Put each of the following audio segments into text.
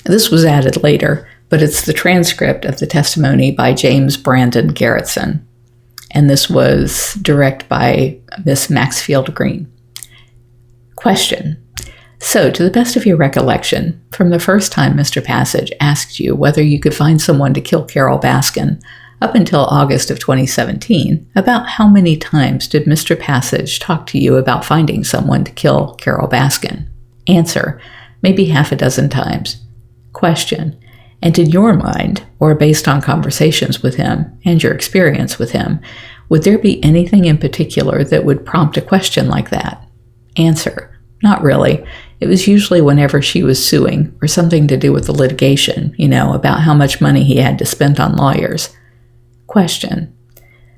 This was added later, but it's the transcript of the testimony by James Brandon Garretson, and this was direct by Miss MAXFIELD-GREEN. Question. So, to the best of your recollection, from the first time Mr. Passage asked you whether you could find someone to kill Carole Baskin up until August of 2017, about how many times did Mr. Passage talk to you about finding someone to kill Carole Baskin? Answer. Maybe half a dozen times. Question. And in your mind, or based on conversations with him and your experience with him, would there be anything in particular that would prompt a question like that? Answer. Not really. It was usually whenever she was suing or something to do with the litigation, about how much money he had to spend on lawyers. Question.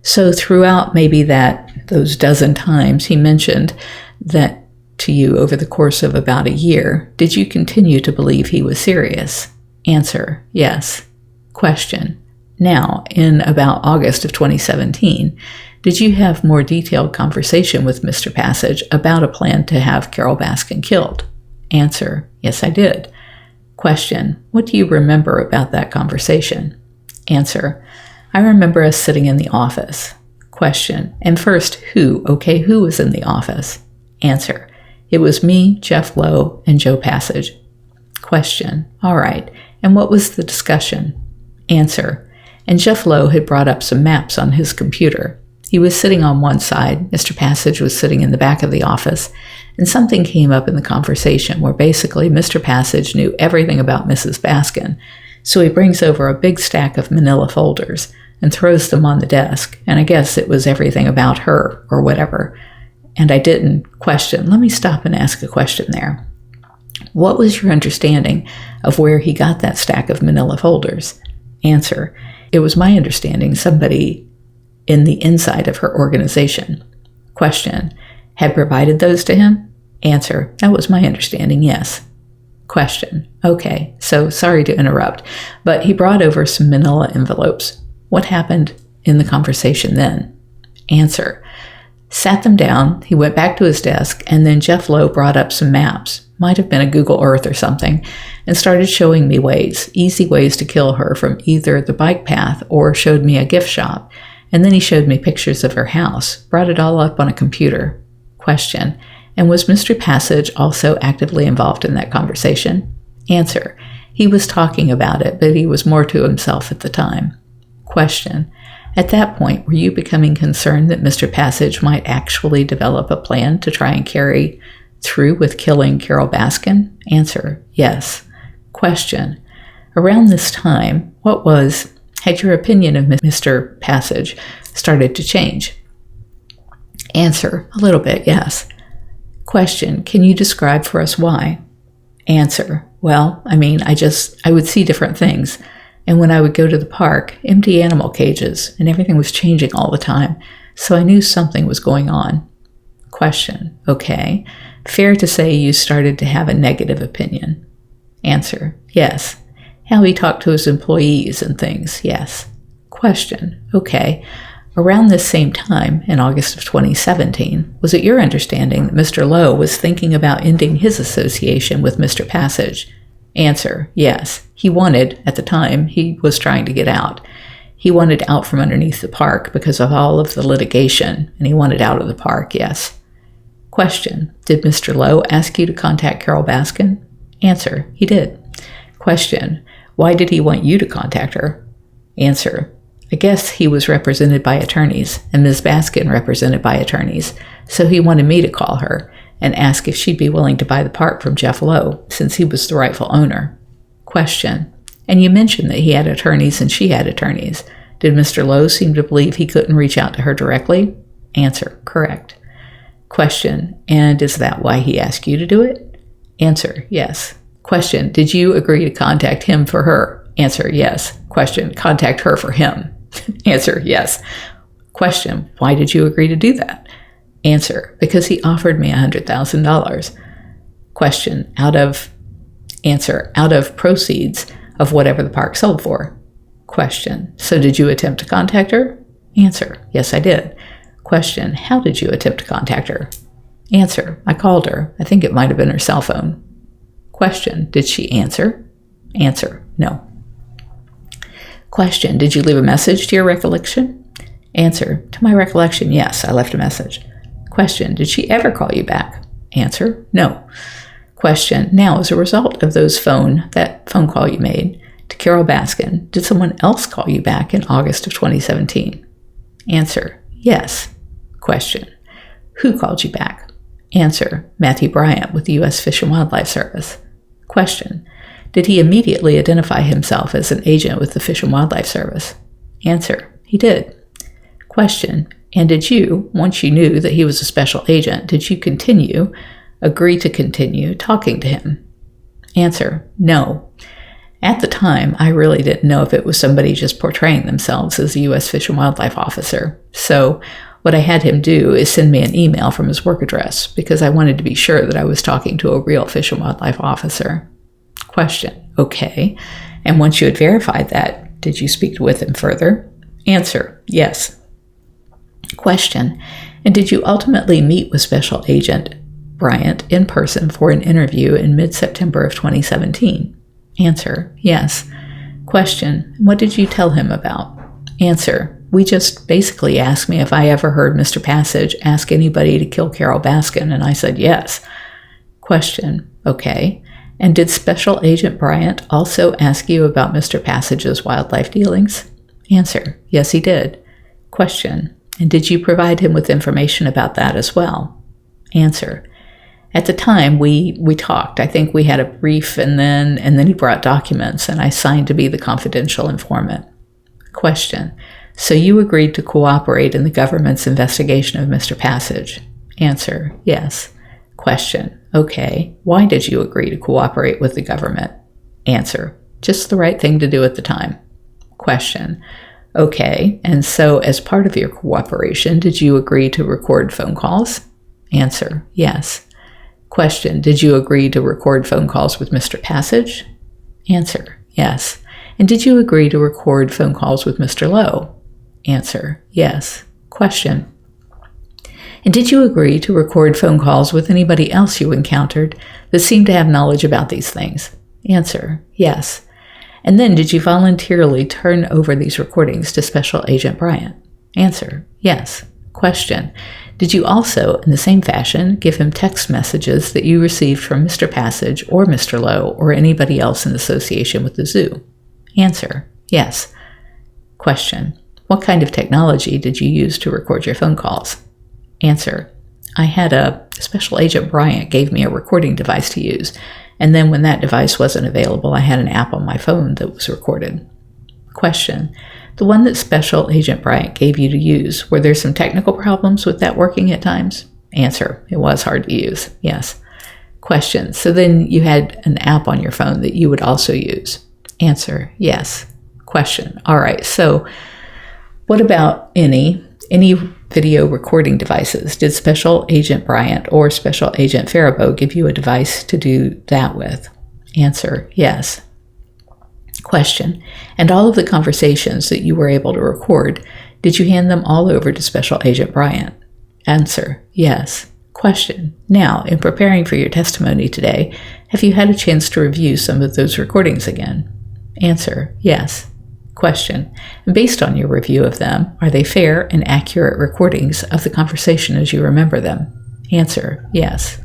So throughout maybe those dozen times he mentioned that to you over the course of about a year, did you continue to believe he was serious? Answer. Yes. Question. Now, in about August of 2017, did you have more detailed conversation with Mr. Passage about a plan to have Carole Baskin killed? Answer. Yes, I did. Question. What do you remember about that conversation? Answer. I remember us sitting in the office. Question. And first, who was in the office? Answer. It was me, Jeff Lowe, and Joe Passage. Question. All right. And what was the discussion? Answer. And Jeff Lowe had brought up some maps on his computer. He was sitting on one side, Mr. Passage was sitting in the back of the office, and something came up in the conversation where basically Mr. Passage knew everything about Mrs. Baskin, so he brings over a big stack of manila folders and throws them on the desk, and I guess it was everything about her or whatever. And I didn't question. Let me stop and ask a question there. What was your understanding of where he got that stack of manila folders? Answer. It was my understanding somebody in the inside of her organization. Question. Had provided those to him? Answer. That was my understanding, yes. Question. Okay, so sorry to interrupt, but he brought over some manila envelopes. What happened in the conversation then? Answer. Sat them down, he went back to his desk, and then Jeff Lowe brought up some maps, might have been a Google Earth or something, and started showing me ways, easy ways to kill her from either the bike path or showed me a gift shop. And then he showed me pictures of her house, brought it all up on a computer. Question. And was Mr. Passage also actively involved in that conversation? Answer. He was talking about it, but he was more to himself at the time. Question. At that point, were you becoming concerned that Mr. Passage might actually develop a plan to try and carry through with killing Carole Baskin? Answer. Yes. Question. Around this time, had your opinion of Mr. Passage started to change? Answer. A little bit, yes. Question. Can you describe for us why? Answer. Well, I would see different things. And when I would go to the park, empty animal cages, and everything was changing all the time. So I knew something was going on. Question. Okay. Fair to say you started to have a negative opinion? Answer. Yes. How he talked to his employees and things, yes. Question. Okay. Around this same time, in August of 2017, was it your understanding that Mr. Lowe was thinking about ending his association with Mr. Passage? Answer. Yes. He wanted, at the time, he was trying to get out. He wanted out from underneath the park because of all of the litigation, and he wanted out of the park, yes. Question. Did Mr. Lowe ask you to contact Carole Baskin? Answer. He did. Question. Why did he want you to contact her? Answer. I guess he was represented by attorneys, and Ms. Baskin represented by attorneys, so he wanted me to call her and ask if she'd be willing to buy the park from Jeff Lowe, since he was the rightful owner. Question. And you mentioned that he had attorneys and she had attorneys. Did Mr. Lowe seem to believe he couldn't reach out to her directly? Answer. Correct. Question. And is that why he asked you to do it? Answer. Yes. Question. Did you agree to contact him for her? Answer. Yes. Question. Contact her for him? Answer. Yes. Question. Why did you agree to do that? Answer. Because he offered me $100,000. Question. Out of proceeds of whatever the park sold for. Question. So did you attempt to contact her? Answer. Yes, I did. Question. How did you attempt to contact her? Answer. I called her. I think it might have been her cell phone. Question. Did she answer? Answer, no. Question, did you leave a message to your recollection? Answer, to my recollection, yes, I left a message. Question, did she ever call you back? Answer, no. Question, now as a result of that phone call you made to Carole Baskin, did someone else call you back in August of 2017? Answer, yes. Question, who called you back? Answer, Matthew Bryant with the U.S. Fish and Wildlife Service. Question, did he immediately identify himself as an agent with the Fish and Wildlife Service? Answer, he did. Question, and did you, once you knew that he was a special agent, did you agree to continue talking to him? Answer, no. At the time, I really didn't know if it was somebody just portraying themselves as a U.S. Fish and Wildlife officer. So what I had him do is send me an email from his work address because I wanted to be sure that I was talking to a real Fish and Wildlife officer. Question, okay. And once you had verified that, did you speak with him further? Answer, yes. Question, and did you ultimately meet with Special Agent Bryant in person for an interview in mid-September of 2017? Answer, yes. Question, what did you tell him about? Answer, we just basically asked me if I ever heard Mr. Passage ask anybody to kill Carole Baskin, and I said yes. Question, okay. And did Special Agent Bryant also ask you about Mr. Passage's wildlife dealings? Answer, yes, he did. Question, and did you provide him with information about that as well? Answer, at the time we talked. I think we had a brief and then he brought documents and I signed to be the confidential informant. Question, so you agreed to cooperate in the government's investigation of Mr. Passage? Answer, yes. Question, okay. Why did you agree to cooperate with the government? Answer, just the right thing to do at the time. Question, okay. And so as part of your cooperation, did you agree to record phone calls? Answer, yes. Question, did you agree to record phone calls with Mr. Passage? Answer, yes. And did you agree to record phone calls with Mr. Lowe? Answer, yes. Question, and did you agree to record phone calls with anybody else you encountered that seemed to have knowledge about these things? Answer, yes. And then did you voluntarily turn over these recordings to Special Agent Bryant? Answer, yes. Question, did you also, in the same fashion, give him text messages that you received from Mr. Passage or Mr. Lowe or anybody else in association with the zoo? Answer, yes. Question, what kind of technology did you use to record your phone calls? Answer, I had Special Agent Bryant gave me a recording device to use, and then when that device wasn't available, I had an app on my phone that was recorded. Question, the one that Special Agent Bryant gave you to use, were there some technical problems with that working at times? Answer, it was hard to use, yes. Question, so then you had an app on your phone that you would also use? Answer, yes. Question, all right, so what about any video recording devices? Did Special Agent Bryant or Special Agent Faribault give you a device to do that with? Answer, yes. Question, and all of the conversations that you were able to record, did you hand them all over to Special Agent Bryant? Answer, yes. Question, now, in preparing for your testimony today, have you had a chance to review some of those recordings again? Answer, yes. Question, and based on your review of them, are they fair and accurate recordings of the conversation as you remember them? Answer, yes.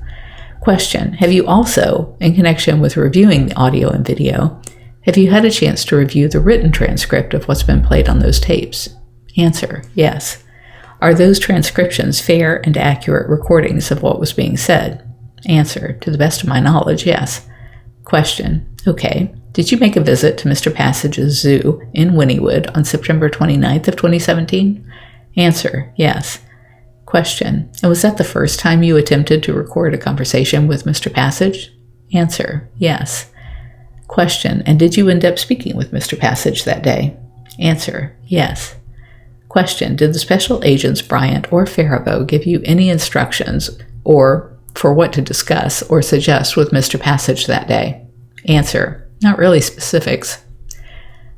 Question, have you also, in connection with reviewing the audio and video, have you had a chance to review the written transcript of what's been played on those tapes? Answer, yes. Are those transcriptions fair and accurate recordings of what was being said? Answer, to the best of my knowledge, yes. Question, okay. Did you make a visit to Mr. Passage's zoo in Wynnewood on September 29th of 2017? Answer, yes. Question, and was that the first time you attempted to record a conversation with Mr. Passage? Answer, yes. Question, and did you end up speaking with Mr. Passage that day? Answer, yes. Question, did the Special Agents Bryant or Faribault give you any instructions or for what to discuss or suggest with Mr. Passage that day? Answer, not really specifics.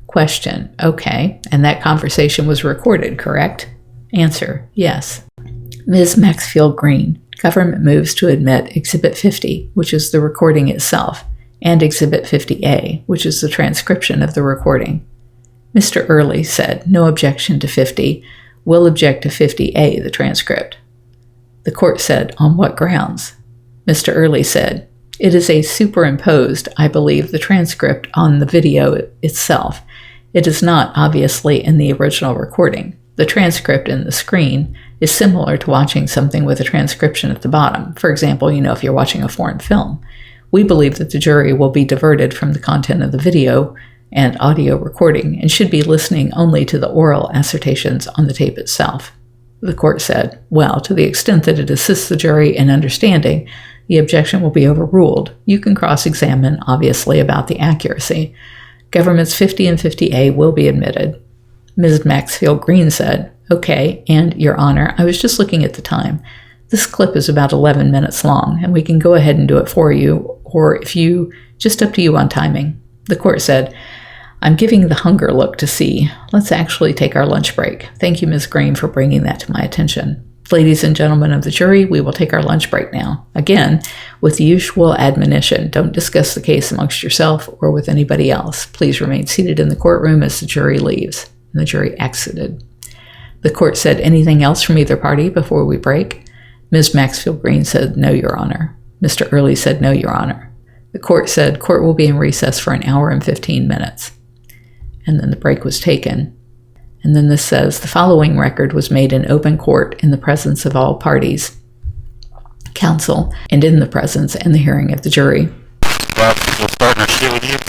Question, okay, and that conversation was recorded, correct? Answer, yes. Ms. MAXFIELD-GREEN, government moves to admit Exhibit 50, which is the recording itself. and Exhibit 50A, which is the transcription of the recording. Mr. Early said, no objection to 50. Will object to 50A, the transcript. The court said, on what grounds? Mr. Early said, it is a superimposed, I believe, the transcript on the video itself. It is not, obviously, in the original recording. The transcript in the screen is similar to watching something with a transcription at the bottom. For example, if you're watching a foreign film. We believe that the jury will be diverted from the content of the video and audio recording and should be listening only to the oral assertions on the tape itself. The court said, well, to the extent that it assists the jury in understanding, the objection will be overruled. You can cross-examine, obviously, about the accuracy. Governments 50 and 50A will be admitted. Ms. Maxfield-Green said, okay, and, Your Honor, I was just looking at the time. This clip is about 11 minutes long, and we can go ahead and do it for you, or if you, just up to you on timing. The court said, I'm giving the hunger look to see. Let's actually take our lunch break. Thank you, Ms. Green, for bringing that to my attention. Ladies and gentlemen of the jury, we will take our lunch break now. Again, with the usual admonition, don't discuss the case amongst yourself or with anybody else. Please remain seated in the courtroom as the jury leaves. And the jury exited. The court said, anything else from either party before we break? Ms. Maxfield-Green said, no, Your Honor. Mr. Early said, no, Your Honor. The court said, court will be in recess for 1 hour and 15 minutes. And then the break was taken. And then this says, the following record was made in open court in the presence of all parties, counsel, and in the presence and the hearing of the jury. Well, we'll start our shit with you.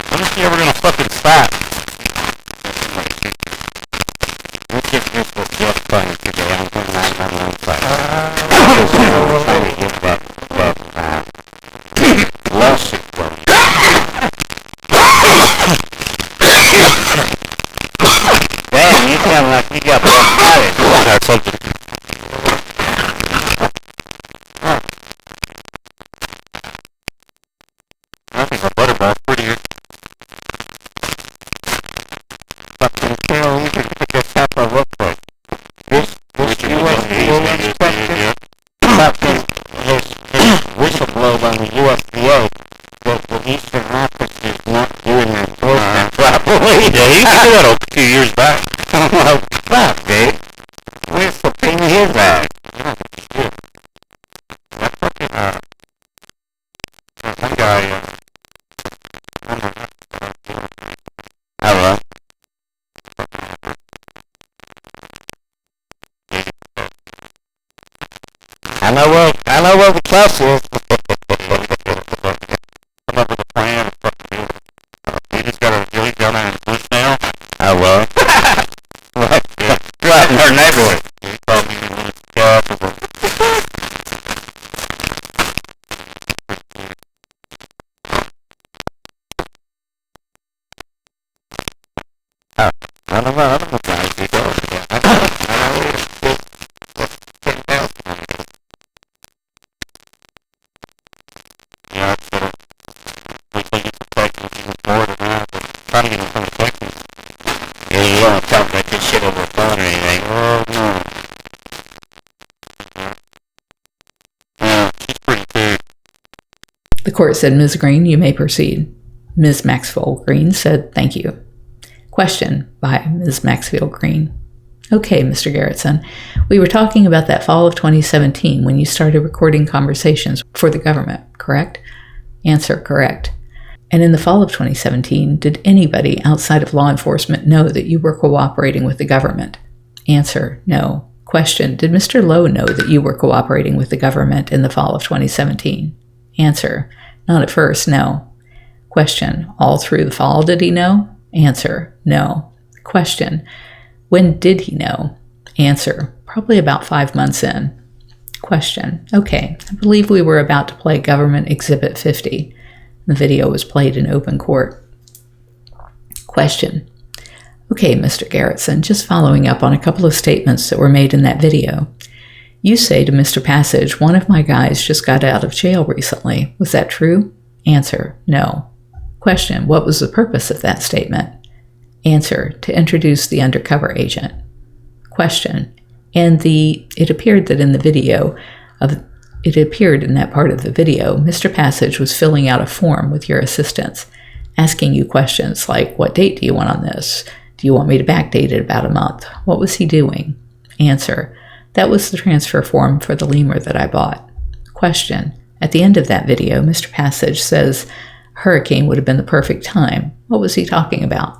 When is he ever gonna fucking stop? We'll get this for just fun today. I'm going to lie on one side. Lawsuit, bro. Damn, you sound like you got bronchitis. Or something. I think a butterball's prettier. Fucking Carole, you can put your top of up for this U.S. question about this whistleblower on the USDA that the Eastern Office is not doing enforcement properly. Yeah, he did that a few years back. Oh, fuck, dude. Where's the thing his at? That fucking, one guy, hello? I know where the class is. Come up with a plan. You just got a really down on the now. I will. Right in our neighborhood. You told me you wanted to go off of I don't know guys. You go. I know. Yeah, it's sort of, we think it's a Texas, even more than that, but trying to get in front of Texas. Yeah, you don't talk about this shit over the phone or anything. Oh, no. Yeah, she's pretty big. The court said, Ms. Green, you may proceed. Ms. Maxfield-Green said, thank you. Question by Ms. Maxfield-Green. Okay, Mr. Garretson, we were talking about that fall of 2017 when you started recording conversations for the government, correct? Answer, correct. And in the fall of 2017, did anybody outside of law enforcement know that you were cooperating with the government? Answer, no. Question, did Mr. Lowe know that you were cooperating with the government in the fall of 2017? Answer, not at first, no. Question, all through the fall did he know? Answer, no. Question, when did he know? Answer, probably about 5 months in. Question, okay, I believe we were about to play Government Exhibit 50. The video was played in open court. Question, okay, Mr. Garretson, just following up on a couple of statements that were made in that video. You say to Mr. Passage, one of my guys just got out of jail recently. Was that true? Answer, no. Question, what was the purpose of that statement? Answer, to introduce the undercover agent. Question. And it appeared that in the video it appeared in that part of the video, Mr. Passage was filling out a form with your assistance, asking you questions like, what date do you want on this? Do you want me to backdate it about a month? What was he doing? Answer. That was the transfer form for the lemur that I bought. Question. At the end of that video, Mr. Passage says hurricane would have been the perfect time. What was he talking about?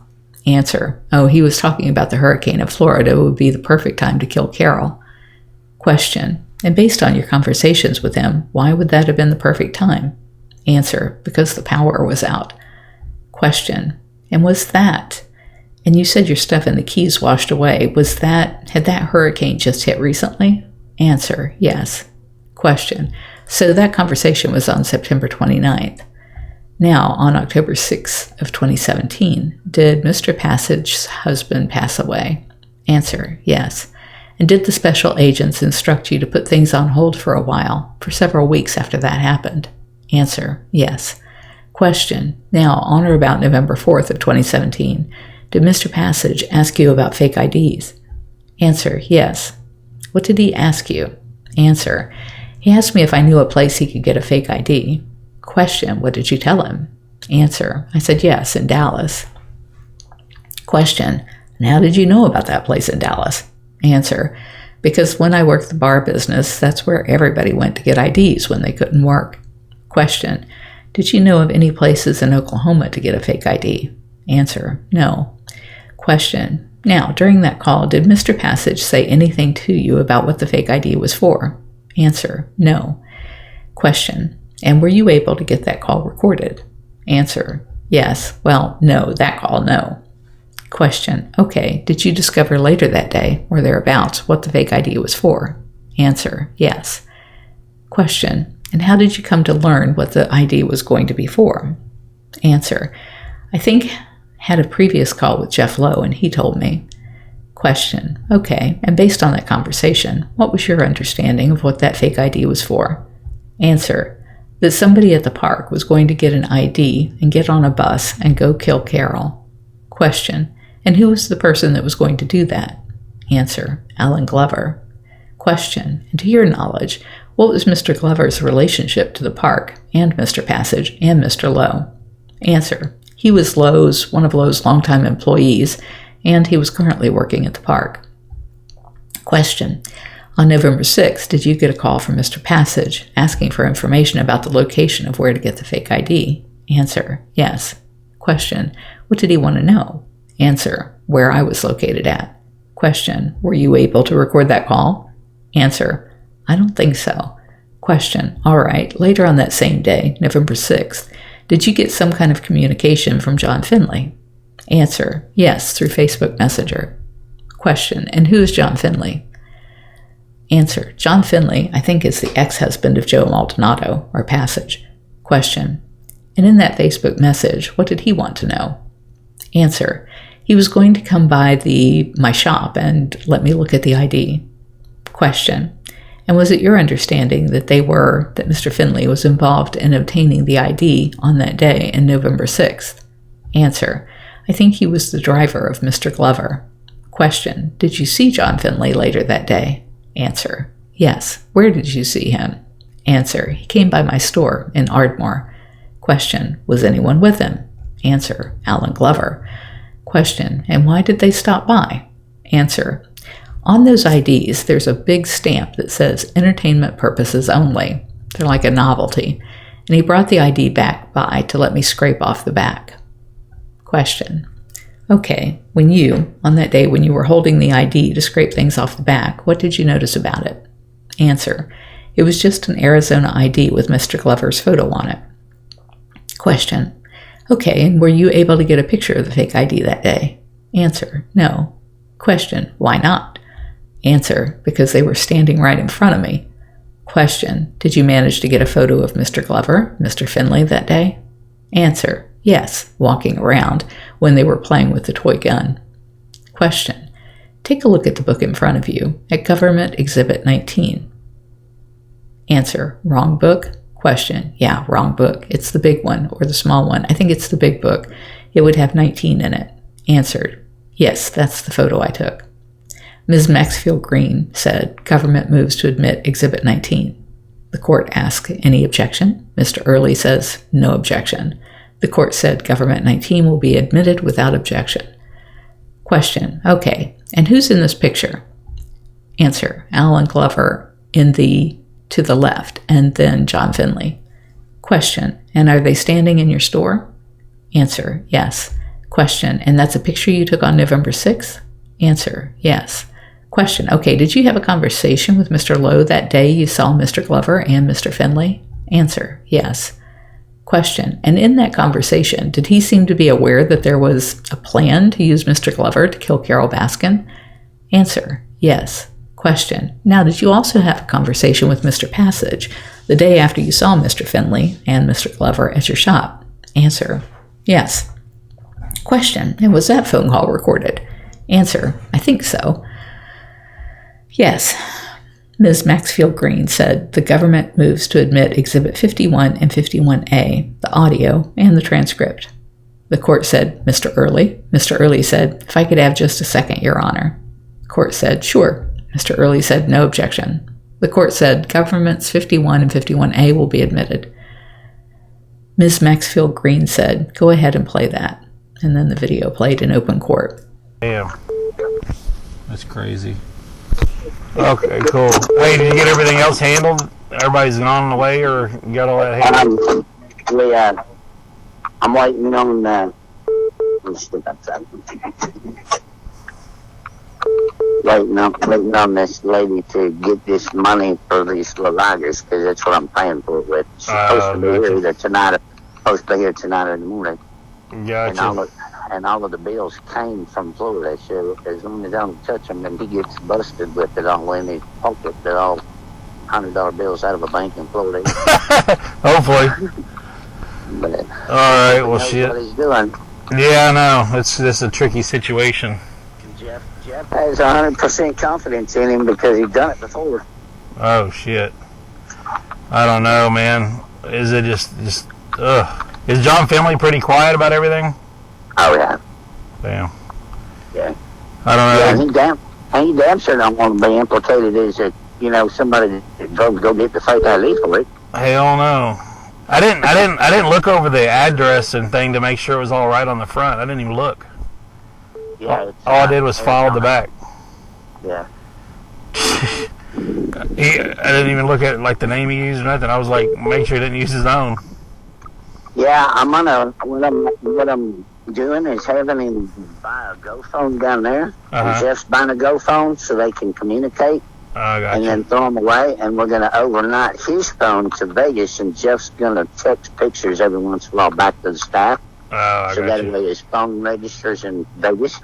Answer. Oh, he was talking about the hurricane of Florida would be the perfect time to kill Carole. Question. And based on your conversations with him, why would that have been the perfect time? Answer. Because the power was out. Question. And was that? And you said your stuff in the Keys washed away. Had that hurricane just hit recently? Answer. Yes. Question. So that conversation was on September 29th. Now, on October 6th of 2017, did Mr. Passage's husband pass away? Answer. Yes. And did the special agents instruct you to put things on hold for a while, for several weeks after that happened? Answer. Yes. Question. Now, on or about November 4th of 2017, did Mr. Passage ask you about fake IDs? Answer. Yes. What did he ask you? Answer. He asked me if I knew a place he could get a fake ID. Question. What did you tell him? Answer. I said yes, in Dallas. Question. And how did you know about that place in Dallas? Answer. Because when I worked the bar business, that's where everybody went to get IDs when they couldn't work. Question. Did you know of any places in Oklahoma to get a fake ID? Answer. No. Question. Now, during that call, did Mr. Passage say anything to you about what the fake ID was for? Answer. No. Question. And were you able to get that call recorded? Answer. Yes. Well, no, that call, no. Question. Okay. Did you discover later that day, or thereabouts, what the fake ID was for? Answer. Yes. Question. And how did you come to learn what the ID was going to be for? Answer. I think had a previous call with Jeff Lowe, and he told me. Question. Okay. And based on that conversation, what was your understanding of what that fake ID was for? Answer. That somebody at the park was going to get an ID and get on a bus and go kill Carole. Question. And who was the person that was going to do that? Answer. Alan Glover. Question. And to your knowledge, what was Mr. Glover's relationship to the park and Mr. Passage and Mr. Lowe? Answer. He was one of Lowe's longtime employees, and he was currently working at the park. Question. On November 6th, did you get a call from Mr. Passage asking for information about the location of where to get the fake ID? Answer. Yes. Question. What did he want to know? Answer. Where I was located at. Question. Were you able to record that call? Answer. I don't think so. Question. All right. Later on that same day, November 6th, did you get some kind of communication from John Finley? Answer. Yes, through Facebook Messenger. Question. And who is John Finley? Answer. John Finley, I think, is the ex-husband of Joe Maldonado, or Passage. Question. And in that Facebook message, what did he want to know? Answer. He was going to come by my shop and let me look at the ID. Question. And was it your understanding that Mr. Finley was involved in obtaining the ID on that day in November 6th? Answer. I think he was the driver of Mr. Glover. Question. Did you see John Finley later that day? Answer. Yes. Where did you see him? Answer. He came by my store in Ardmore. Question. Was anyone with him? Answer. Alan Glover. Question. And why did they stop by? Answer. On those IDs, there's a big stamp that says entertainment purposes only. They're like a novelty. And he brought the ID back by to let me scrape off the back. Question. Okay, on that day when you were holding the ID to scrape things off the back, what did you notice about it? Answer. It was just an Arizona ID with Mr. Glover's photo on it. Question. Okay, and were you able to get a picture of the fake ID that day? Answer. No. Question. Why not? Answer. Because they were standing right in front of me. Question. Did you manage to get a photo of Mr. Glover, Mr. Finley, that day? Answer. Yes, walking around when they were playing with the toy gun. Question. Take a look at the book in front of you at Government Exhibit 19. Answer. Wrong book? Question. Yeah, wrong book. It's the big one or the small one. I think it's the big book. It would have 19 in it. Answered. Yes, that's the photo I took. Ms. Maxfield-Green said, government moves to admit Exhibit 19. The court asked, any objection? Mr. Early says, no objection. The court said, government 19 will be admitted without objection. Question, okay, and who's in this picture? Answer, Alan Glover to the left, and then John Finley. Question, and are they standing in your store? Answer, yes. Question, and that's a picture you took on November 6th? Answer, yes. Question, okay, did you have a conversation with Mr. Lowe that day you saw Mr. Glover and Mr. Finley? Answer, yes. Question, and in that conversation, did he seem to be aware that there was a plan to use Mr. Glover to kill Carole Baskin? Answer, yes. Question, now did you also have a conversation with Mr. Passage the day after you saw Mr. Finley and Mr. Glover at your shop? Answer, yes. Question, and was that phone call recorded? Answer, I think so. Yes. Ms. Maxfield-Green said the government moves to admit Exhibit 51 and 51A, the audio, and the transcript. The court said, Mr. Early. Mr. Early said, if I could have just a second, Your Honor. The court said, sure. Mr. Early said, no objection. The court said, governments 51 and 51A will be admitted. Ms. Maxfield-Green said, go ahead and play that. And then the video played in open court. Damn. That's crazy. Okay, cool. Hey, did you get everything else handled? Everybody's on the way, or you got all that handled? I'm waiting on waiting on this lady to get this money for these lagers, because that's what I'm paying for it with. She's supposed to be here either tonight, supposed to be here tonight or in the morning. Gotcha. And all of the bills came from Florida, so as long as I don't touch them, and he gets busted with it all in his pocket, they're all $100 bills out of a bank in Florida. Hopefully. But all right, well, shit. What he's doing. Yeah, I know. It's just a tricky situation. Jeff has 100% confidence in him because he's done it before. Oh, shit. I don't know, man. Is it just ugh. Is John Finley pretty quiet about everything? Oh, yeah. Damn. Yeah. I don't know. Yeah, he damn sure don't want to be implicated as somebody that drove to go get the fake ID for it. Hell no. I didn't look over the address and thing to make sure it was all right on the front. I didn't even look. Yeah. All I did was follow the back. Yeah. I didn't even look at like the name he used or nothing. I was like, make sure he didn't use his own. Yeah, what I'm doing is having him buy a Go phone down there. And Jeff's buying a Go phone so they can communicate. Gotcha. And then throw them away, and we're going to overnight his phone to Vegas, and Jeff's going to text pictures every once in a while back to the staff. So that way his phone registers in Vegas.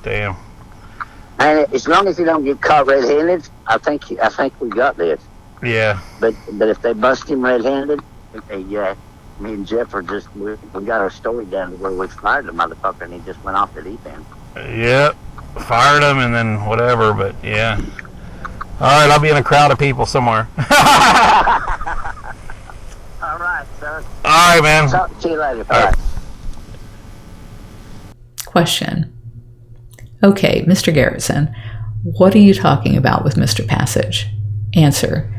Damn. And as long as he don't get caught red-handed, I think we got this. Yeah. But if they bust him red-handed, me and Jeff are we got our story down to where we fired the motherfucker, and he just went off the deep end. Yep. Fired him and then whatever, but yeah. All right, I'll be in a crowd of people somewhere. All right, sir. All right, man. Talk to you later. All right. Question. Okay, Mr. Garretson, what are you talking about with Mr. Passage? Answer.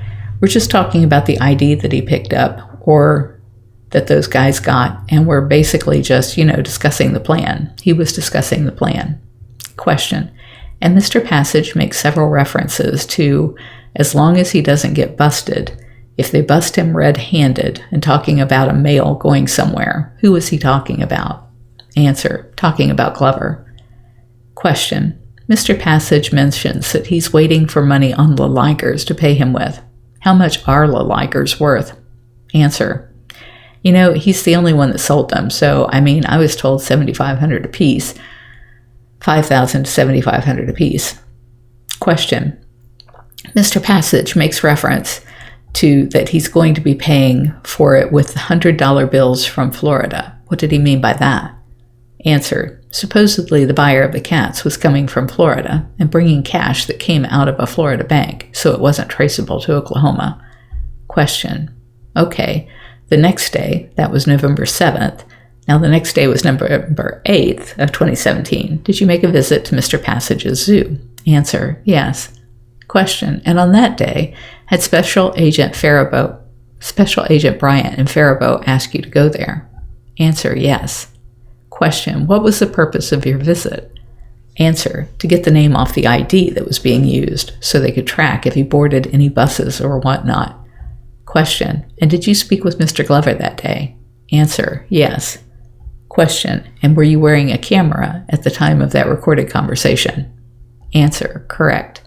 We're just talking about the ID that he picked up or that those guys got, and we're basically just, discussing the plan. He was discussing the plan. Question. And Mr. Passage makes several references to, as long as he doesn't get busted, if they bust him red-handed, and talking about a male going somewhere, who is he talking about? Answer. Talking about Glover. Question. Mr. Passage mentions that he's waiting for money on the Ligers to pay him with. How much are the Ligers worth? Answer. He's the only one that sold them, so, I was told $7,500 apiece. $5,000 to $7,500 apiece. Question. Mr. Passage makes reference to that he's going to be paying for it with $100 bills from Florida. What did he mean by that? Answer. Supposedly the buyer of the cats was coming from Florida and bringing cash that came out of a Florida bank, so it wasn't traceable to Oklahoma. Question. Okay. The next day, that was November 7th, Now, the next day was November 8th of 2017. Did you make a visit to Mr. Passage's zoo? Answer, yes. Question, and on that day, had Special Agent Bryant and Faribault asked you to go there? Answer, yes. Question, what was the purpose of your visit? Answer, to get the name off the ID that was being used so they could track if he boarded any buses or whatnot. Question, and did you speak with Mr. Glover that day? Answer, yes. Question, and were you wearing a camera at the time of that recorded conversation? Answer, correct.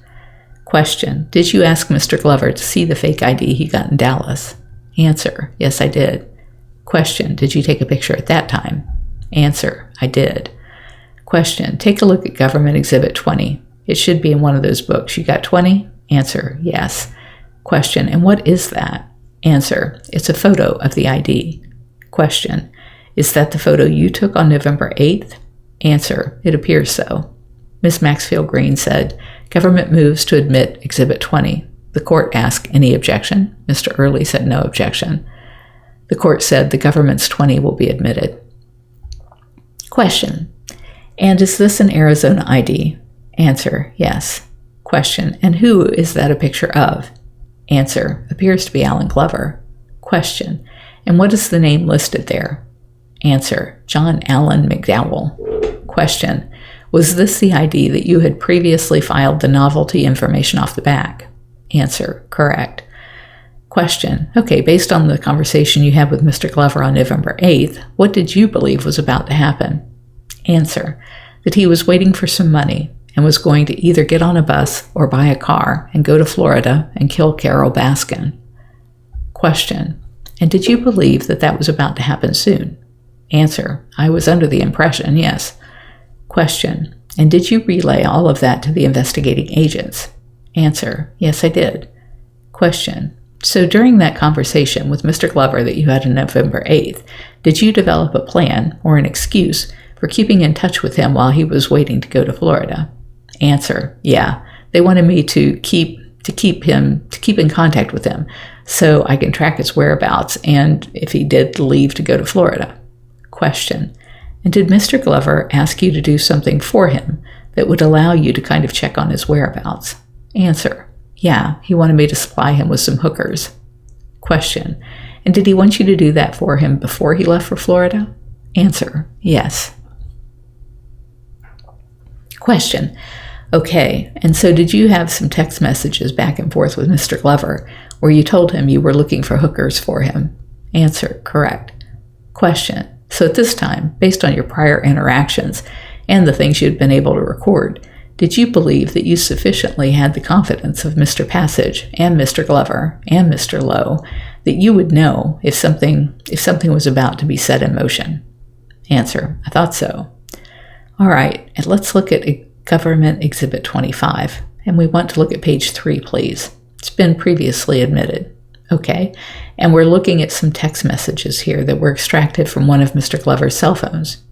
Question, did you ask Mr. Glover to see the fake ID he got in Dallas? Answer, yes, I did. Question, did you take a picture at that time? Answer, I did. Question, take a look at Government Exhibit 20. It should be in one of those books. You got 20? Answer, yes. Question, and what is that? Answer, it's a photo of the ID. Question, is that the photo you took on November 8th? Answer, it appears so. Ms. Maxfield-Green said, government moves to admit Exhibit 20. The court asked, any objection? Mr. Early said no objection. The court said the government's 20 will be admitted. Question, and is this an Arizona ID? Answer, yes. Question, and who is that a picture of? Answer, appears to be Alan Glover. Question, and what is the name listed there? Answer, John Allen McDowell. Question, was this the ID that you had previously filed the novelty information off the back? Answer, correct. Question, okay, based on the conversation you had with Mr. Glover on November 8th, what did you believe was about to happen? Answer, that he was waiting for some money and was going to either get on a bus or buy a car and go to Florida and kill Carole Baskin. Question, and did you believe that that was about to happen soon? Answer, I was under the impression, yes. Question, and did you relay all of that to the investigating agents? Answer, yes, I did. Question, so during that conversation with Mr. Glover that you had on November 8th, did you develop a plan or an excuse for keeping in touch with him while he was waiting to go to Florida? Answer, yeah. They wanted me to keep in contact with him so I can track his whereabouts and if he did leave to go to Florida. Question, and did Mr. Glover ask you to do something for him that would allow you to kind of check on his whereabouts? Answer, yeah, he wanted me to supply him with some hookers. Question, and did he want you to do that for him before he left for Florida? Answer, yes. Question, okay, and so did you have some text messages back and forth with Mr. Glover where you told him you were looking for hookers for him? Answer, correct. Question, so at this time, based on your prior interactions and the things you had been able to record, did you believe that you sufficiently had the confidence of Mr. Passage and Mr. Glover and Mr. Lowe that you would know if something was about to be set in motion? Answer, I thought so. All right, and let's look at Government Exhibit 25, and we want to look at page 3, please. It's been previously admitted. Okay, and we're looking at some text messages here that were extracted from one of Mr. Glover's cell phones.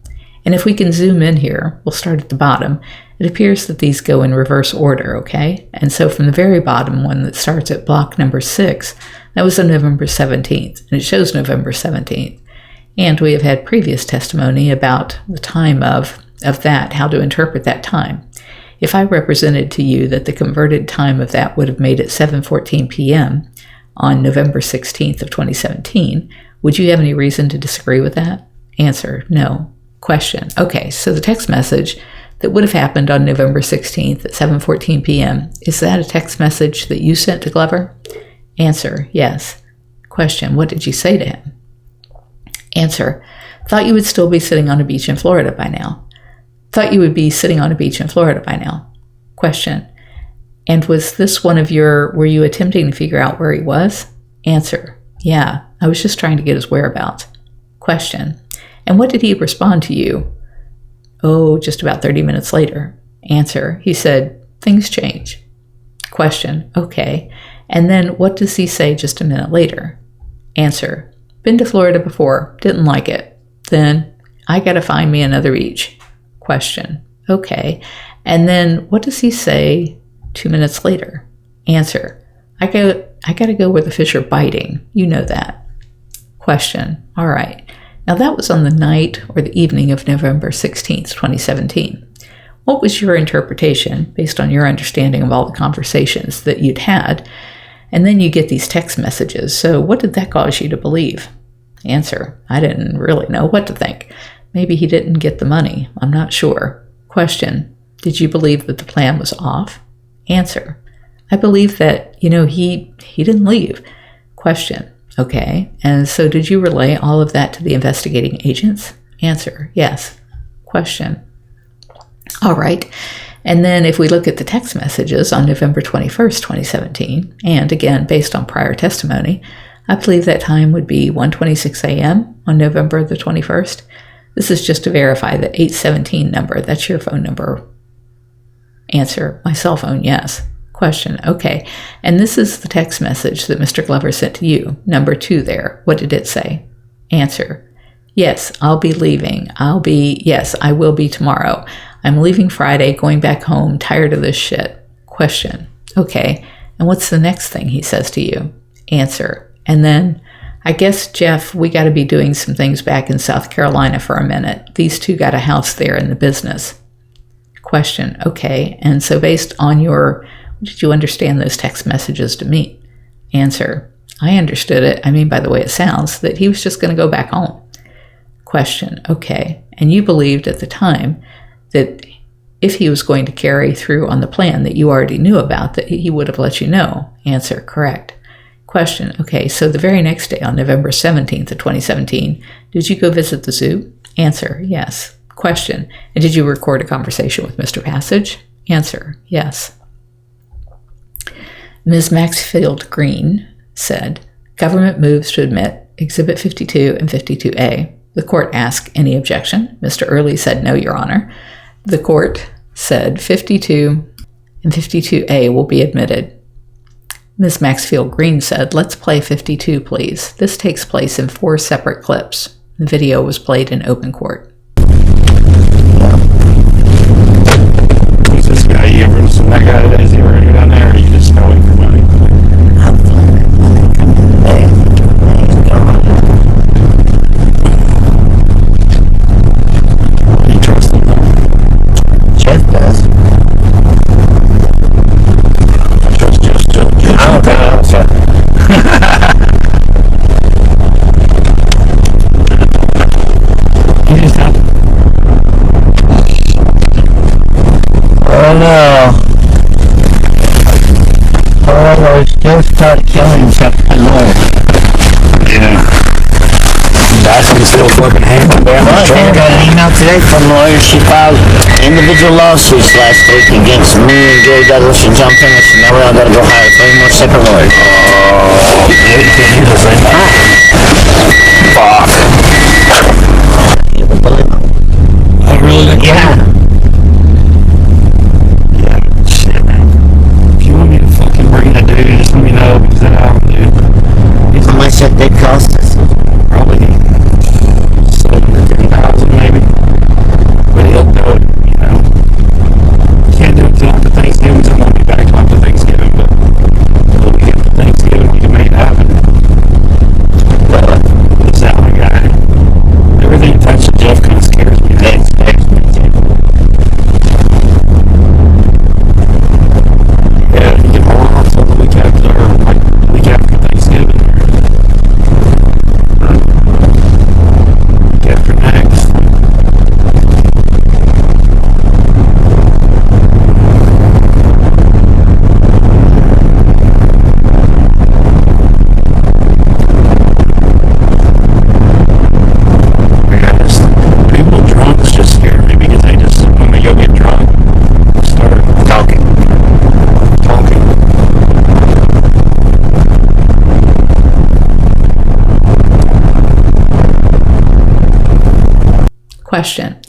And if we can zoom in here, we'll start at the bottom. It appears that these go in reverse order, okay? And so from the very bottom one that starts at block number 6, that was on November 17th, and it shows November 17th. And we have had previous testimony about the time of that, how to interpret that time. If I represented to you that the converted time of that would have made it 7:14 p.m., on November 16th of 2017, would you have any reason to disagree with that? Answer, no. Question, okay, so the text message that would have happened on November 16th at 7:14 p.m., is that a text message that you sent to Glover? Answer, yes. Question, what did you say to him? Answer, thought you would still be sitting on a beach in Florida by now. Thought you would be sitting on a beach in Florida by now. Question, and was this one of were you attempting to figure out where he was? Answer, yeah, I was just trying to get his whereabouts. Question, and what did he respond to you? Oh, just about 30 minutes later. Answer, he said, things change. Question, okay, and then what does he say just a minute later? Answer, been to Florida before, didn't like it. Then, I gotta find me another beach. Question, okay, and then what does he say 2 minutes later? Answer, I gotta go where the fish are biting. You know that. Question, all right. Now that was on the night or the evening of November 16th, 2017. What was your interpretation based on your understanding of all the conversations that you'd had? And then you get these text messages. So what did that cause you to believe? Answer: I didn't really know what to think. Maybe he didn't get the money. I'm not sure. Question: did you believe that the plan was off? Answer: I believe that, he didn't leave. Question: okay. And so did you relay all of that to the investigating agents? Answer: yes. Question: all right. And then if we look at the text messages on November 21st, 2017, and again, based on prior testimony, I believe that time would be 1:26 a.m. on November the 21st. This is just to verify the 817 number. That's your phone number. Answer: my cell phone, yes. Question: okay. And this is the text message that Mr. Glover sent to you, number 2 there. What did it say? Answer: yes, I'll be leaving. Yes, I will be tomorrow. I'm leaving Friday, going back home, tired of this shit. Question: okay. And what's the next thing he says to you? Answer: and then, I guess, Jeff, we got to be doing some things back in South Carolina for a minute. These two got a house there in the business. Question: okay. And so based on what did you understand those text messages to mean? Answer: I understood it, by the way it sounds, that he was just going to go back home. Question: okay. And you believed at the time that if he was going to carry through on the plan that you already knew about, that he would have let you know. Answer: correct. Question: okay, so the very next day, on November 17th of 2017, did you go visit the zoo? Answer: yes. Question: and did you record a conversation with Mr. Passage? Answer: yes. Ms. Maxfield-Green said, government moves to admit Exhibit 52 and 52A. The court asked any objection. Mr. Early said no, Your Honor. The court said 52 and 52A will be admitted. Ms. Maxfield-Green said, let's play 52, please. This takes place in 4 separate clips. The video was played in open court. Who's this guy? You ever seen that guy today? Is he ever down there, or you just know him for money? I'm finding money coming back. You trust him, though? Jeff does. I trust just Jeff. I don't know, sir. You just have to. Oh no. Oh, Jeff started killing himself a lawyer. Yeah. That's still fucking handling down Well, I the got an email today from lawyers. She filed individual lawsuits last week against me and Gary Douglas and John Finnis, and now we all gotta go hire 3 more separate lawyers. Oh, yeah, you can't use the same time. Fuck. You can believe it. I really don't. Yeah. Yeah, shit, man. If you want me to fucking bring that dude, just let me know, because that album, dude. How much that did cost us? Probably 7,000 to 10,000 maybe. But he'll do it, Can't do it till after Thanksgiving, so I won't be back till after Thanksgiving, but when we get to Thanksgiving, we can make it happen. This Allen guy, everything attached to Jeff kind of scares me. It scares me too. Yeah, you get more off till the week after, or like the week after Thanksgiving. Week after next. Yeah, people drunks just scare me because they just, when they go get drunk, start talking. Question: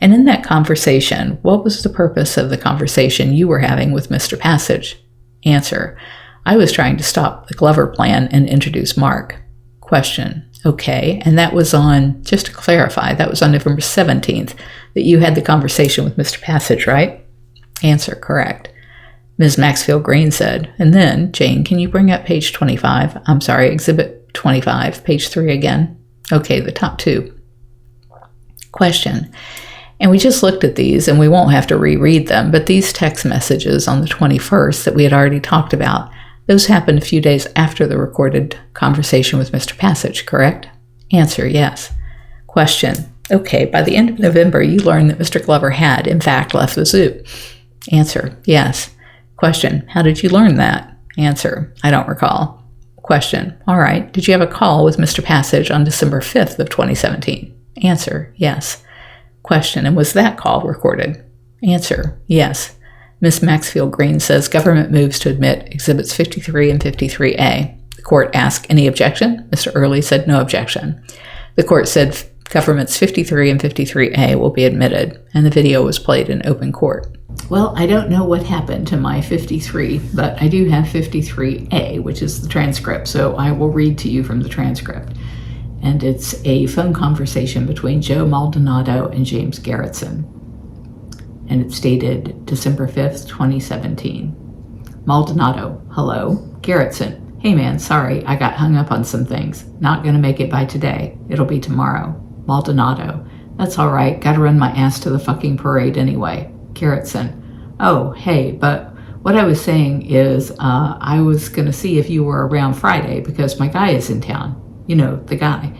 and in that conversation, what was the purpose of the conversation you were having with Mr. Passage? Answer: I was trying to stop the Glover plan and introduce Mark. Question: okay, and that was on, just to clarify, that was on November 17th that you had the conversation with Mr. Passage, right? Answer: correct. Ms. Maxfield-Green said, and then, Jane, can you bring up page 25? I'm sorry, exhibit 25, page 3 again? Okay, the top two. Question. And we just looked at these, and we won't have to reread them, but these text messages on the 21st that we had already talked about, those happened a few days after the recorded conversation with Mr. Passage, correct? Answer, yes. Question. Okay, by the end of November, you learned that Mr. Glover had, in fact, left the zoo. Answer, yes. Question. How did you learn that? Answer, I don't recall. Question. All right. Did you have a call with Mr. Passage on December 5th of 2017? Answer, yes. Question. And was that call recorded? Answer, yes. Ms. Maxfield-Green says government moves to admit Exhibits 53 and 53A. The court asked, any objection? Mr. Early said no objection. The court said governments 53 and 53A will be admitted, and the video was played in open court. Well, I don't know what happened to my 53, but I do have 53A, which is the transcript, so I will read to you from the transcript. And it's a phone conversation between Joe Maldonado and James Garretson. And it's dated December 5th, 2017. Maldonado, hello. Garretson, hey man, sorry, I got hung up on some things. Not gonna make it by today. It'll be tomorrow. Maldonado, that's all right. Gotta run my ass to the fucking parade anyway. Garretson, oh, hey, but what I was saying is I was gonna see if you were around Friday because my guy is in town. You know, the guy.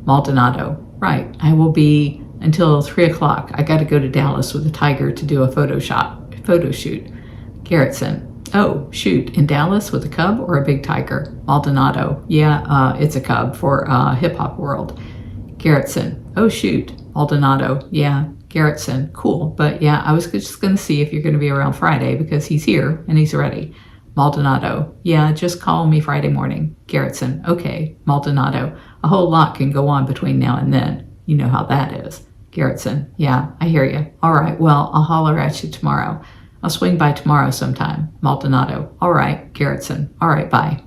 Maldonado, right. I will be until 3 o'clock. I got to go to Dallas with a tiger to do a photo shoot. Garretson, oh, shoot, in Dallas with a cub or a big tiger? Maldonado, yeah, it's a cub for hip-hop world. Garretson, oh, shoot. Maldonado, yeah. Garretson, cool, but yeah, I was just going to see if you're going to be around Friday because he's here and he's ready. Maldonado, yeah, just call me Friday morning. Garretson, okay. Maldonado, a whole lot can go on between now and then. You know how that is. Garretson, yeah, I hear you. All right, well, I'll holler at you tomorrow. I'll swing by tomorrow sometime. Maldonado, all right. Garretson, all right, bye.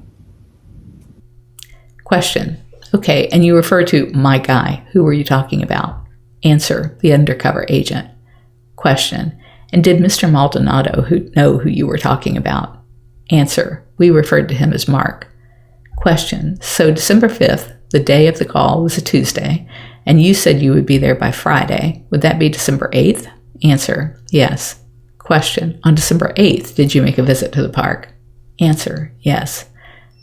Question. Okay, and you refer to my guy. Who were you talking about? Answer, the undercover agent. Question. And did Mr. Maldonado know who you were talking about? Answer, we referred to him as Mark. Question, so December 5th, the day of the call, was a Tuesday, and you said you would be there by Friday. Would that be December 8th? Answer, yes. Question, on December 8th, did you make a visit to the park? Answer, yes.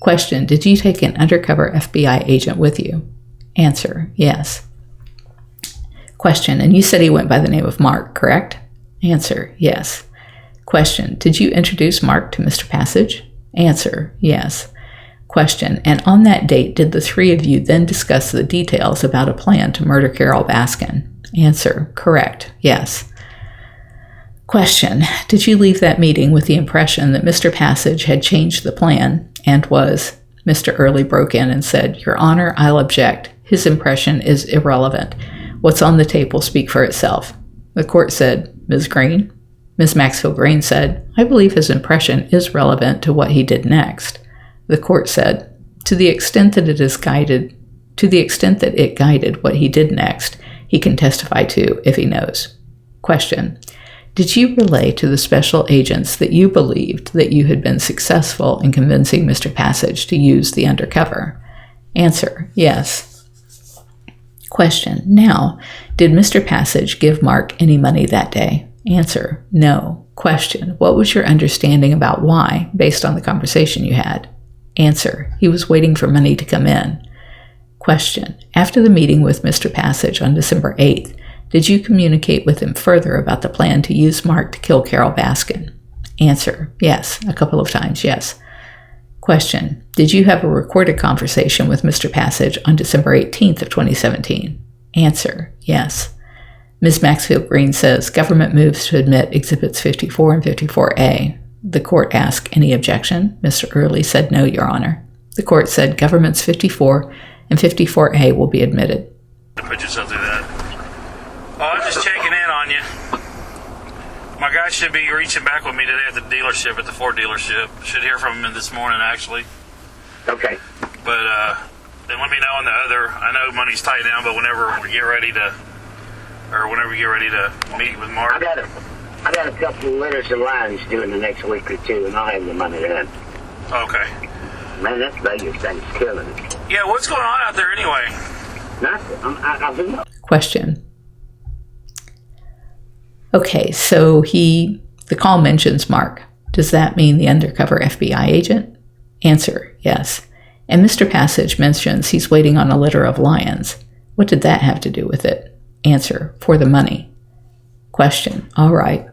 Question, did you take an undercover FBI agent with you? Answer, yes. Question, and you said he went by the name of Mark, correct? Answer, yes. Question, did you introduce Mark to Mr. Passage? Answer, yes. Question, and on that date, did the three of you then discuss the details about a plan to murder Carole Baskin? Answer, correct, yes. Question, did you leave that meeting with the impression that Mr. Passage had changed the plan and was? Mr. Early broke in and said, Your Honor, I'll object. His impression is irrelevant. What's on the tape will speak for itself. The court said, Ms. Green? Ms. Maxfield-Green said, I believe his impression is relevant to what he did next. The court said, to the extent that it guided what he did next, he can testify to if he knows. Question, did you relay to the special agents that you believed that you had been successful in convincing Mr. Passage to use the undercover? Answer, yes. Question, now, did Mr. Passage give Mark any money that day? Answer, no. Question, what was your understanding about why, based on the conversation you had? Answer, he was waiting for money to come in. Question, after the meeting with Mr. Passage on December 8th, did you communicate with him further about the plan to use Mark to kill Carole Baskin? Answer, yes, a couple of times, yes. Question, did you have a recorded conversation with Mr. Passage on December 18th of 2017? Answer, yes. Ms. Maxfield-Green says government moves to admit Exhibits 54 and 54A. The court asked, any objection? Mr. Early said no, Your Honor. The court said governments 54 and 54A will be admitted. Put yourself through that. Oh, I'm just checking in on you. My guy should be reaching back with me today at the dealership, at the Ford dealership. Should hear from him this morning, actually. Okay. But, then let me know on the other. I know money's tight now, but whenever we get ready to meet with Mark. I got a couple of letters of lines due in the next week or two, and I'll have the money then. Okay. Man, that Vegas thing's killing it. Yeah, what's going on out there anyway? I've been... Question. Okay, so the call mentions Mark. Does that mean the undercover FBI agent? Answer, yes. And Mr. Passage mentions he's waiting on a litter of lions. What did that have to do with it? Answer, for the money. Question, all right.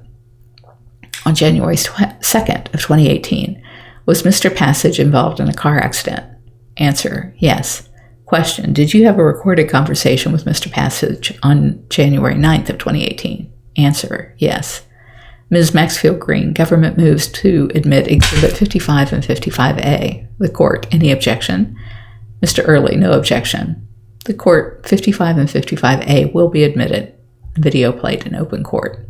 On January 2nd of 2018, was Mr. Passage involved in a car accident? Answer, yes. Question, did you have a recorded conversation with Mr. Passage on January 9th of 2018? Answer, yes. Ms. Maxfield-Green, government moves to admit Exhibit 55 and 55A. The court, any objection? Mr. Early, no objection. The court, 55 and 55A will be admitted. Video played in open court.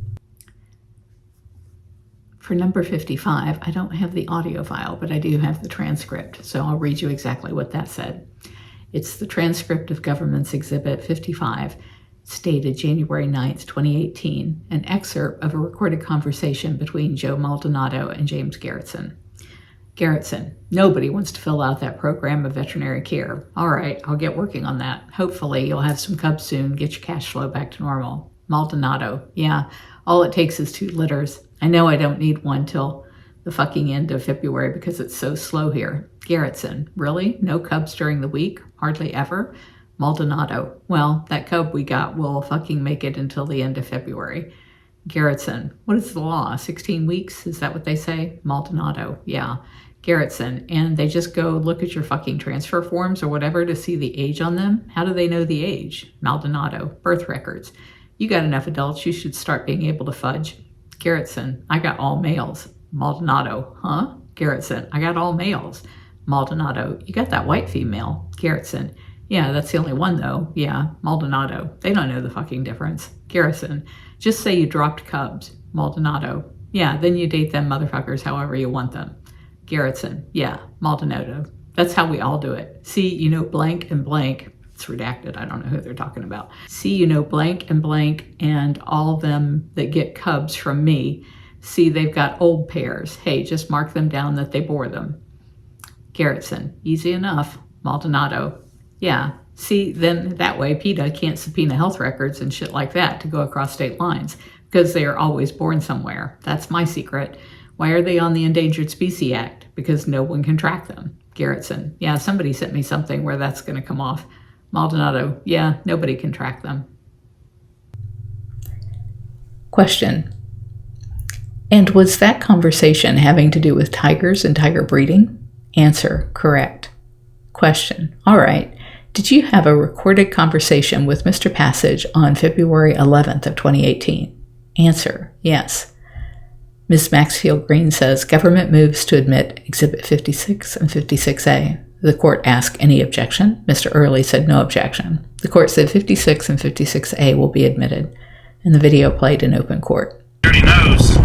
For number 55, I don't have the audio file, but I do have the transcript, so I'll read you exactly what that said. It's the transcript of Government's Exhibit 55, stated January 9th, 2018, an excerpt of a recorded conversation between Joe Maldonado and James Garretson. Garretson, nobody wants to fill out that program of veterinary care. All right, I'll get working on that. Hopefully you'll have some cubs soon, get your cash flow back to normal. Maldonado, yeah, all it takes is 2 litters. I know I don't need one till the fucking end of February because it's so slow here. Garretson, really? No cubs during the week? Hardly ever? Maldonado, well, that cub we got will fucking make it until the end of February. Garretson, what is the law? 16 weeks? Is that what they say? Maldonado, yeah. Garretson, and they just go look at your fucking transfer forms or whatever to see the age on them? How do they know the age? Maldonado, birth records. You got enough adults, you should start being able to fudge. Garretson, I got all males. Maldonado, huh? Garretson, I got all males. Maldonado, you got that white female. Garretson, yeah, that's the only one though. Yeah, Maldonado, they don't know the fucking difference. Garretson, just say you dropped cubs. Maldonado, yeah, then you date them motherfuckers however you want them. Garretson, yeah, Maldonado, that's how we all do it. See, you know blank and blank. It's redacted, I don't know who they're talking about. See, you know blank and all of them that get cubs from me. See, they've got old pairs. Hey, just mark them down that they bore them. Garretson, easy enough. Maldonado, yeah. See, then that way PETA can't subpoena health records and shit like that to go across state lines because they are always born somewhere. That's my secret. Why are they on the Endangered Species Act? Because no one can track them. Garretson, yeah, somebody sent me something where that's going to come off. Maldonado, yeah, nobody can track them. Question. And was that conversation having to do with tigers and tiger breeding? Answer, correct. Question. All right. Did you have a recorded conversation with Mr. Passage on February 11th of 2018? Answer, yes. Ms. Maxfield-Green says government moves to admit Exhibit 56 and 56A. The court asked any objection. Mr. Early said no objection. The court said 56 and 56A will be admitted, and the video played in open court. He already knows.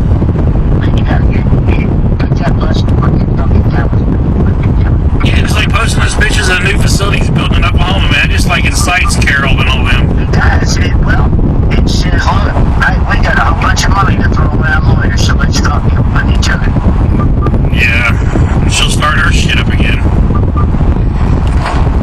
Yeah, just like posting those pictures of the new facilities built in Oklahoma, man. Just like incites Carole and all them. It does. It says, look, we got a whole bunch of money to throw around lawyers, so let's stop on each other. Yeah, she'll start her shit up again.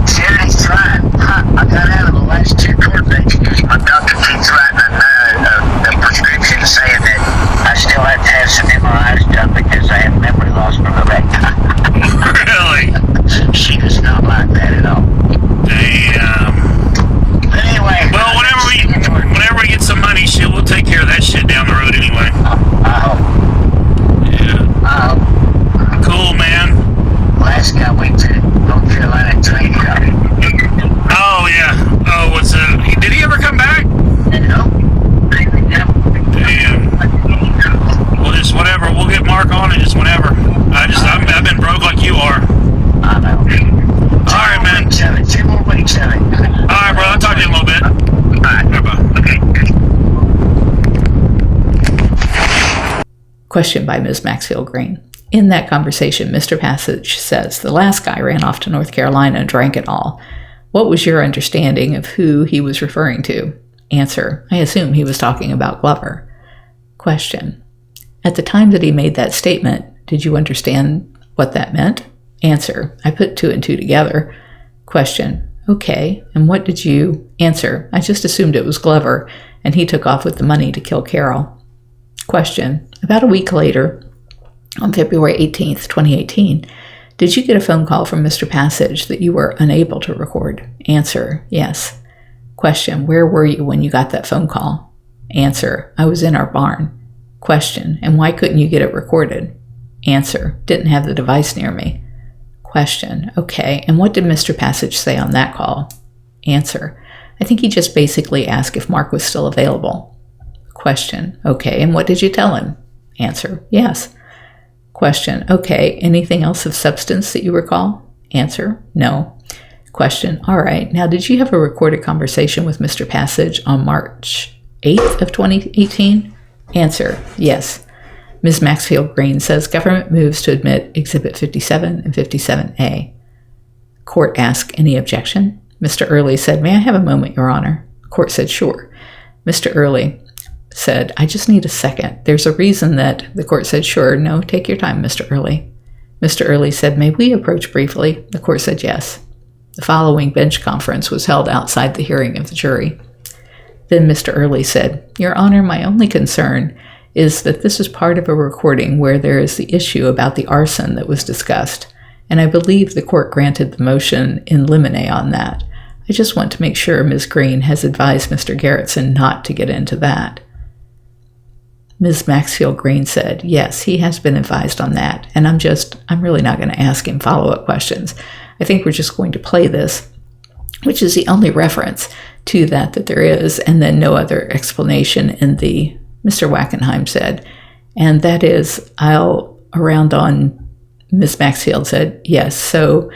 Saturday's trying. I got out of the last 2 court dates. My doctor keeps writing a prescription saying that I still have to have some MRIs done because I have memory loss from the wreck. Really? She does not like that at all. Damn. But anyway. Well, whenever we get some money, we'll take care of that shit down the road anyway. I hope. Yeah. Cool, man. Last guy went to North Carolina training. Oh, yeah. Oh, did he ever come back? No. Damn. Well, just whatever. We'll get Mark on it just whenever. I've been broke like you are. I know. All right, man. 2 more weeks of it. All right, bro. I'll talk to you in a little bit. All right. Bye-bye. Okay. Question by Ms. Maxfield-Green. In that conversation, Mr. Passage says the last guy ran off to North Carolina and drank it all. What was your understanding of who he was referring to? Answer, I assume he was talking about Glover. Question. At the time that he made that statement, did you understand what that meant? Answer, I put 2 and 2 together. Question. Okay, and what did you answer? I just assumed it was Glover, and he took off with the money to kill Carole. Question. About a week later, on February 18th, 2018, did you get a phone call from Mr. Passage that you were unable to record? Answer. Yes. Question. Where were you when you got that phone call? Answer. I was in our barn. Question. And why couldn't you get it recorded? Answer. Didn't have the device near me. Question. Okay, and what did Mr. Passage say on that call? Answer. I think he just basically asked if Mark was still available. Question. Okay, and what did you tell him? Answer. Yes. Question. Okay, anything else of substance that you recall? Answer. No. Question. All right, now did you have a recorded conversation with Mr. Passage on March 8th of 2018? Answer. Yes. Ms. Maxfield-Green says government moves to admit Exhibit 57 and 57A. Court asked, any objection? Mr. Early said, may I have a moment, Your Honor? Court said, sure. Mr. Early said, I just need a second. There's a reason that the court said, sure. No, take your time, Mr. Early. Mr. Early said, may we approach briefly? The court said, yes. The following bench conference was held outside the hearing of the jury. Then Mr. Early said, Your Honor, my only concern is that this is part of a recording where there is the issue about the arson that was discussed, and I believe the court granted the motion in limine on that. I just want to make sure Ms. Green has advised Mr. Garretson not to get into that. Ms. Maxfield-Green said, yes, he has been advised on that, and I'm really not going to ask him follow-up questions. I think we're just going to play this, which is the only reference to that there is, and then no other explanation in the Mr. Wackenheim said, and that is, around on Ms. Maxfield said, yes, so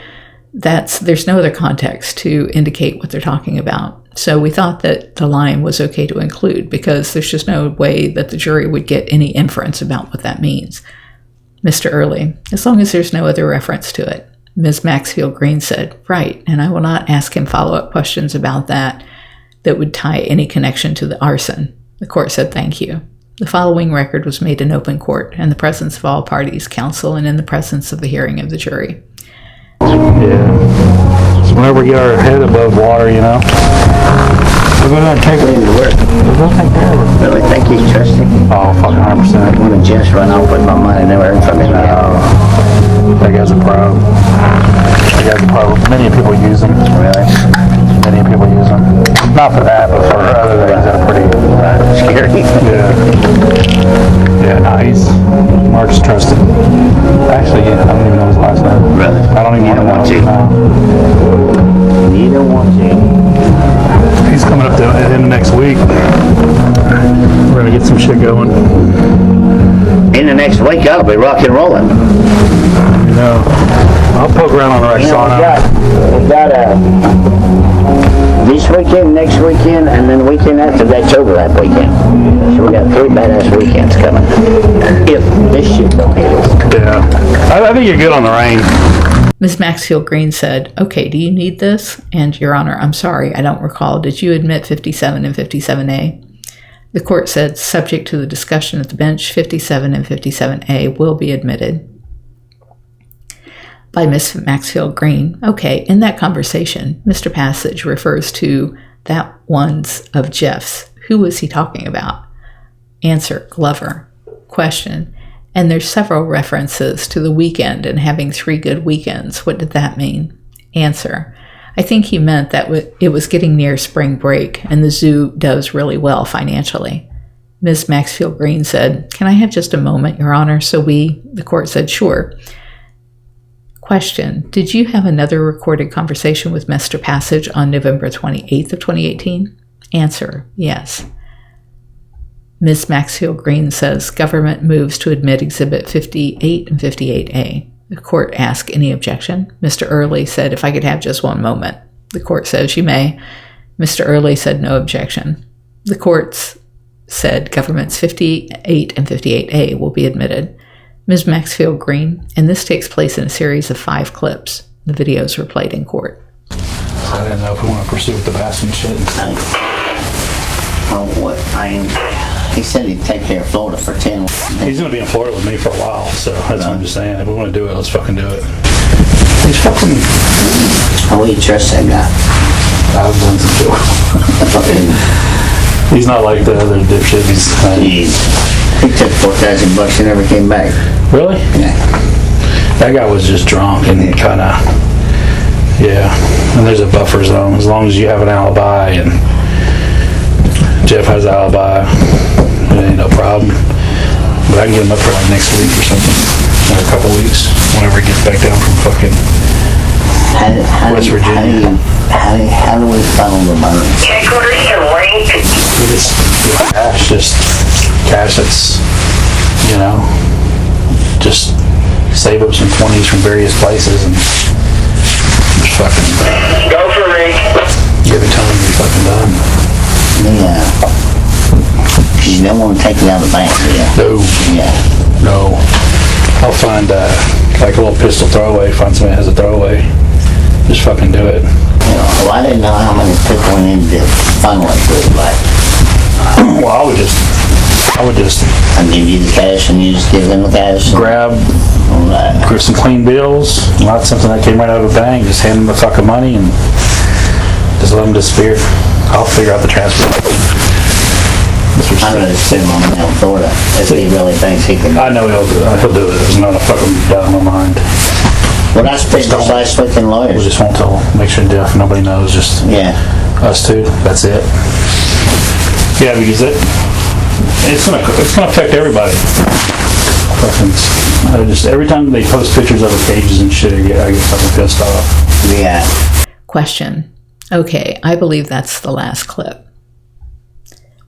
there's no other context to indicate what they're talking about. So we thought that the line was okay to include because there's just no way that the jury would get any inference about what that means. Mr. Early, as long as there's no other reference to it. Ms. Maxfield-Green said, right, and I will not ask him follow-up questions about that would tie any connection to the arson. The court said, thank you. The following record was made in open court in the presence of all parties, counsel, and in the presence of the hearing of the jury. Yeah. So whenever we get our head above water, we're going to take it to work. We'll take care of it. Really think he's trusting? Oh, fucking 100%. When a just run off with my money, never heard from him again. That guy's a pro. Many people use him. Really? Many people use them. Not for that, but for other things that are pretty scary. Yeah, no, Mark's trusted. Actually, I don't even know his last name. Really? I don't even want to know. Neither one to. He's coming up to the end of next week. We're going to get some shit going. In the next week, I'll be rock and rolling. I'll poke around on Rexona. We got this weekend, next weekend, and then the weekend after that's over that weekend. So we got 3 badass weekends coming. If this shit don't hit us. Yeah. I think you're good on the rain. Ms. Maxfield-Green said, okay, do you need this? And, Your Honor, I'm sorry, I don't recall. Did you admit 57 and 57A? The court said, subject to the discussion at the bench, 57 and 57A will be admitted. By Ms. Maxfield-Green. Okay, in that conversation, Mr. Passage refers to that one's of Jeff's. Who was he talking about? Answer, Glover. Question, and there's several references to the weekend and having 3 good weekends. What did that mean? Answer, I think he meant that it was getting near spring break and the zoo does really well financially. Ms. Maxfield-Green said, can I have just a moment, Your Honor? The court said, sure. Question, did you have another recorded conversation with Mr. Passage on November 28th of 2018? Answer, yes. Ms. Maxfield-Green says government moves to admit Exhibit 58 and 58A. The court asked any objection. Mr. Early said if I could have just one moment. The court says you may. Mr. Early said no objection. The courts said government's 58 and 58A will be admitted. Ms. Maxfield-Green, and this takes place in a series of 5 clips. The videos were played in court. I didn't know if we want to pursue with the Baskin shit. He said he'd take care of Florida for 10. He's going to be in Florida with me for a while, so that's what I'm just saying. If we want to do it, let's fucking do it. These fucking How do you trust that guy? I've done some too. He's not like the other dipshit. He took $4,000 and never came back. Really? Yeah. That guy was just drunk and kind of, yeah. And there's a buffer zone as long as you have an alibi, and Jeff has an alibi, it ain't no problem. But I can get him up for like next week or something, or a couple weeks, whenever he gets back down from fucking West Virginia. How do we funnel the money? Just cash that's, you know, just save up some 20s from various places and just fucking Go for Rick. give it to him and be fucking done. Yeah. You don't want to take it out of the bank, do you? No, Yeah. no. I'll find like a little pistol throwaway, find somebody that has a throwaway. Just fucking do it. You know, well, I didn't know how many people needed to funnel it through, but Well, I would just I give you the cash and you just give them the cash. grab some clean bills, not something that came right out of a bank, just hand them the fucking money and just let them disappear. I'll figure out the transfer. I'm gonna assume I'm in Florida if he really thinks he can. I know he'll do it. There's not a fucking doubt in my mind. Well, I speak to last week in We lawyers. just won't tell. Make sure Jeff, nobody knows. Just Yeah. us two. That's it. Yeah, because it's gonna affect everybody. Fucking, every time they post pictures of the pages and shit, I get fucking pissed off. Yeah. Question. Okay, I believe that's the last clip.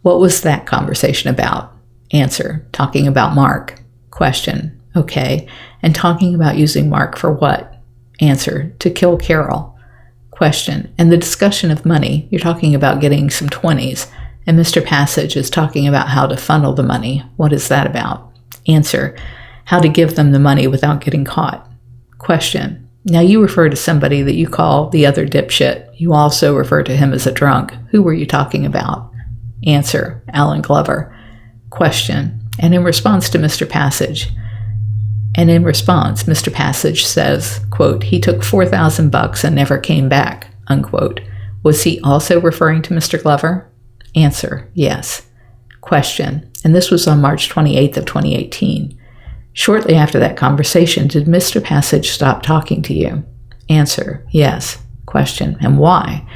What was that conversation about? Answer. Talking about Mark. Question. Okay. And talking about using Mark for what? Answer. To kill Carole. Question. And the discussion of money, you're talking about getting some 20s, and Mr. Passage is talking about how to funnel the money. What is that about? Answer. How to give them the money without getting caught. Question. Now you refer to somebody that you call the other dipshit. You also refer to him as a drunk. Who were you talking about? Answer. Alan Glover. Question. And in response to Mr. Passage, Mr. Passage says, quote, he took $4,000 and never came back, unquote. Was he also referring to Mr. Glover? Answer. Yes. Question. And this was on March 28th of 2018. Shortly after that conversation, did Mr. Passage stop talking to you? Answer. Yes. Question. And why?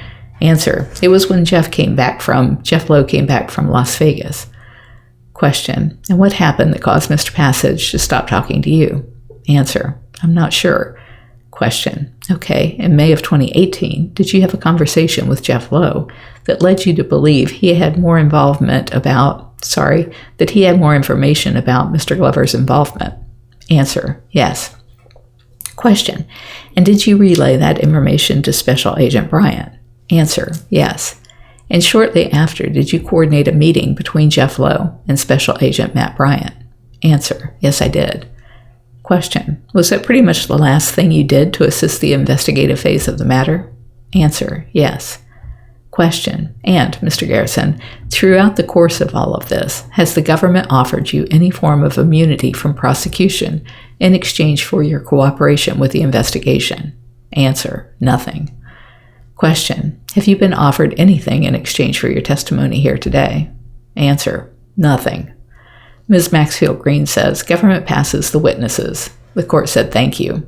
Answer. It was when Jeff Lowe came back from Las Vegas. Question. And what happened that caused Mr. Passage to stop talking to you? Answer. I'm not sure. Question. Okay. In May of 2018, did you have a conversation with Jeff Lowe that led you to believe he had more information about Mr. Glover's involvement? Answer. Yes. Question. And did you relay that information to Special Agent Bryant? Answer. Yes. And shortly after, did you coordinate a meeting between Jeff Lowe and Special Agent Matt Bryant? Answer. Yes, I did. Question. Was that pretty much the last thing you did to assist the investigative phase of the matter? Answer. Yes. Question. And, Mr. Garretson, throughout the course of all of this, has the government offered you any form of immunity from prosecution in exchange for your cooperation with the investigation? Answer. Nothing. Question. Have you been offered anything in exchange for your testimony here today? Answer. Nothing. Ms. Maxfield-Green says, government passes the witnesses. The court said thank you.